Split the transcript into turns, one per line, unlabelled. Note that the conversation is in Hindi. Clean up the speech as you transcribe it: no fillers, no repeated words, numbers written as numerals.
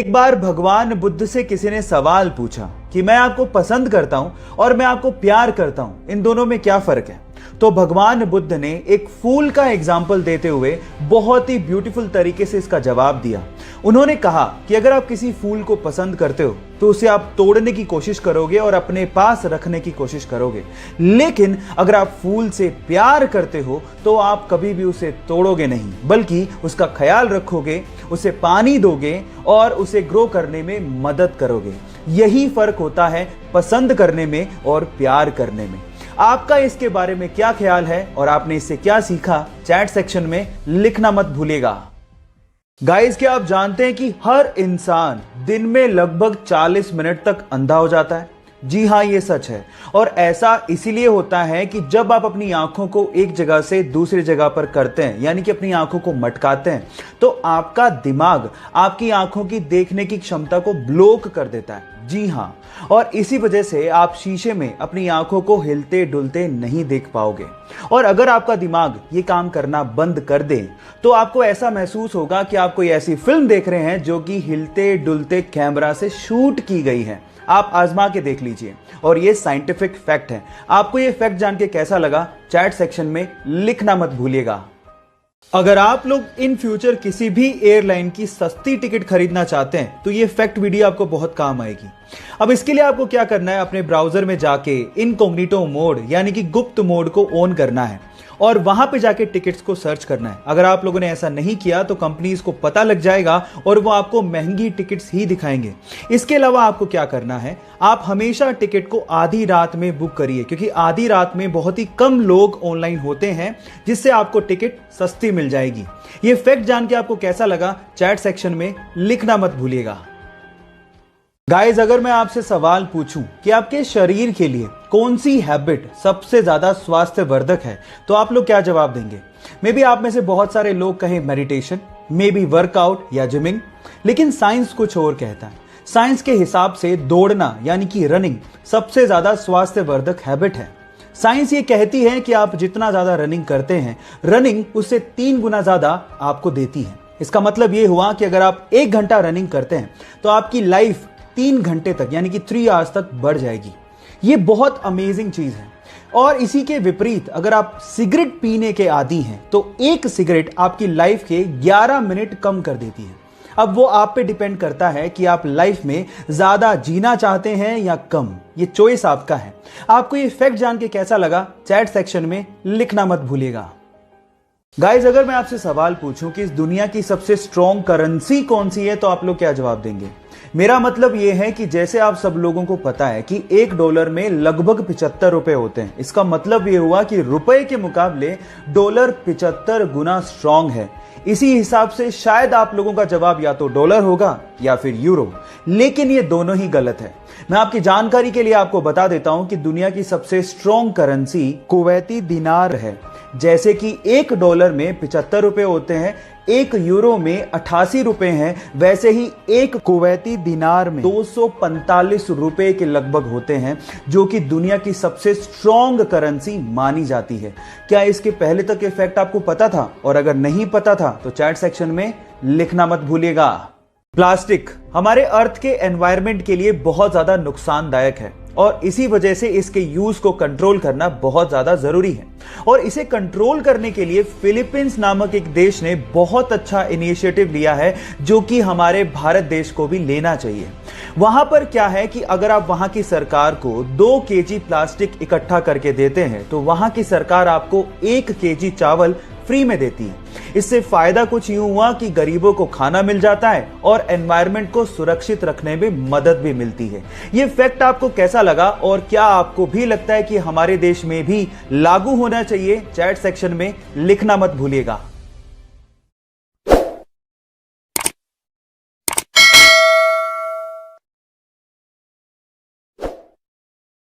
एक बार भगवान बुद्ध से किसी ने सवाल पूछा कि मैं आपको पसंद करता हूं और मैं आपको प्यार करता हूं, इन दोनों में क्या फर्क है। तो भगवान बुद्ध ने एक फूल का एग्जाम्पल देते हुए बहुत ही ब्यूटीफुल तरीके से इसका जवाब दिया। उन्होंने कहा कि अगर आप किसी फूल को पसंद करते हो तो उसे आप तोड़ने की कोशिश करोगे और अपने पास रखने की कोशिश करोगे, लेकिन अगर आप फूल से प्यार करते हो तो आप कभी भी उसे तोड़ोगे नहीं, बल्कि उसका ख्याल रखोगे, उसे पानी दोगे और उसे ग्रो करने में मदद करोगे। यही फर्क होता है पसंद करने में और प्यार करने में। आपका इसके बारे में क्या ख्याल है और आपने इससे क्या सीखा, चैट सेक्शन में लिखना मत भूलिएगा। गाइस, क्या आप जानते हैं कि हर इंसान दिन में लगभग 40 मिनट तक अंधा हो जाता है? जी हाँ, ये सच है। और ऐसा इसीलिए होता है कि जब आप अपनी आंखों को एक जगह से दूसरी जगह पर करते हैं, यानी कि अपनी आंखों को मटकाते हैं, तो आपका दिमाग आपकी आंखों की देखने की क्षमता को ब्लॉक कर देता है। जी हाँ, और इसी वजह से आप शीशे में अपनी आंखों को हिलते डुलते नहीं देख पाओगे। और अगर आपका दिमाग ये काम करना बंद कर दे तो आपको ऐसा महसूस होगा कि आप कोई ऐसी फिल्म देख रहे हैं जो कि हिलते डुलते कैमरा से शूट की गई है। आप आजमा के देख लीजिए, और ये साइंटिफिक फैक्ट है। आपको ये फैक्ट जान के कैसा लगा, चैट सेक्शन में लिखना मत भूलिएगा। अगर आप लोग इन फ्यूचर किसी भी एयरलाइन की सस्ती टिकट खरीदना चाहते हैं तो ये फैक्ट वीडियो आपको बहुत काम आएगी। अब इसके लिए आपको क्या करना है, अपने ब्राउजर में जाके इनकॉग्निटो मोड यानी कि गुप्त मोड को ऑन करना है और वहां पे जाके टिकट्स को सर्च करना है। अगर आप लोगों ने ऐसा नहीं किया तो कंपनीज को पता लग जाएगा और वो आपको महंगी टिकट्स ही दिखाएंगे। इसके अलावा आपको क्या करना है, आप हमेशा टिकट को आधी रात में बुक करिए, क्योंकि आधी रात में बहुत ही कम लोग ऑनलाइन होते हैं, जिससे आपको टिकट सस्ती मिल जाएगी। ये फैक्ट जान के आपको कैसा लगा, चैट सेक्शन में लिखना मत भूलिएगा। गाइज, अगर मैं आपसे सवाल पूछूं कि आपके शरीर के लिए कौन सी हैबिट सबसे ज्यादा स्वास्थ्यवर्धक है, तो आप लोग क्या जवाब देंगे? मे बी आप में से बहुत सारे लोग कहें मेडिटेशन, मे बी वर्कआउट या जिमिंग, लेकिन साइंस कुछ और कहता है। साइंस के हिसाब से दौड़ना यानी कि रनिंग सबसे ज्यादा स्वास्थ्यवर्धक हैबिट है। साइंस ये कहती है कि आप जितना ज्यादा रनिंग करते हैं, रनिंग उससे 3 गुना ज्यादा आपको देती है। इसका मतलब ये हुआ कि अगर आप 1 घंटा रनिंग करते हैं तो आपकी लाइफ 3 घंटे तक यानी कि 3 आवर्स तक बढ़ जाएगी। ये बहुत अमेजिंग चीज है। और इसी के विपरीत अगर आप सिगरेट पीने के आदी हैं तो एक सिगरेट आपकी लाइफ के 11 मिनट कम कर देती है। अब वो आप पे डिपेंड करता है कि आप लाइफ में ज्यादा जीना चाहते हैं या कम, ये चॉइस आपका है। आपको ये फैक्ट जान के कैसा लगा, चैट सेक्शन में लिखना मत भूलिएगा। गाइज, अगर मैं आपसे सवाल पूछूं कि इस दुनिया की सबसे स्ट्रॉन्ग करेंसी कौन सी है, तो आप लोग क्या जवाब देंगे? मेरा मतलब यह है कि जैसे आप सब लोगों को पता है कि $1 में लगभग 75 रुपए होते हैं। इसका मतलब यह हुआ कि रुपए के मुकाबले डॉलर 75 गुना स्ट्रॉन्ग है। इसी हिसाब से शायद आप लोगों का जवाब या तो डॉलर होगा या फिर यूरो, लेकिन ये दोनों ही गलत है। मैं आपकी जानकारी के लिए आपको बता देता हूं कि दुनिया की सबसे स्ट्रॉन्ग करेंसी कुवैती दिनार है। जैसे कि $1 में 75 रुपए होते हैं, 1 यूरो में 88 रुपए हैं, वैसे ही 1 कुवैती दिनार में 245 रुपए के लगभग होते हैं, जो कि दुनिया की सबसे स्ट्रॉन्ग करेंसी मानी जाती है। क्या इसके पहले तक ये फैक्ट आपको पता था? और अगर नहीं पता था तो चैट सेक्शन में लिखना मत भूलिएगा। प्लास्टिक हमारे अर्थ के एनवायरनमेंट के लिए बहुत ज्यादा नुकसानदायक है और इसी वजह से इसके यूज को कंट्रोल करना बहुत ज्यादा जरूरी है। और इसे कंट्रोल करने के लिए फिलीपींस नामक एक देश ने बहुत अच्छा इनिशिएटिव लिया है, जो कि हमारे भारत देश को भी लेना चाहिए। वहां पर क्या है कि अगर आप वहां की सरकार को 2 केजी प्लास्टिक इकट्ठा करके देते हैं तो वहां की सरकार आपको 1 केजी चावल फ्री में देती है। इससे फायदा कुछ यूं हुआ कि गरीबों को खाना मिल जाता है और एनवायरनमेंट को सुरक्षित रखने में मदद भी मिलती है। ये फैक्ट आपको कैसा लगा और क्या आपको भी लगता है कि हमारे देश में भी लागू होना चाहिए? चैट सेक्शन में लिखना मत भूलिएगा।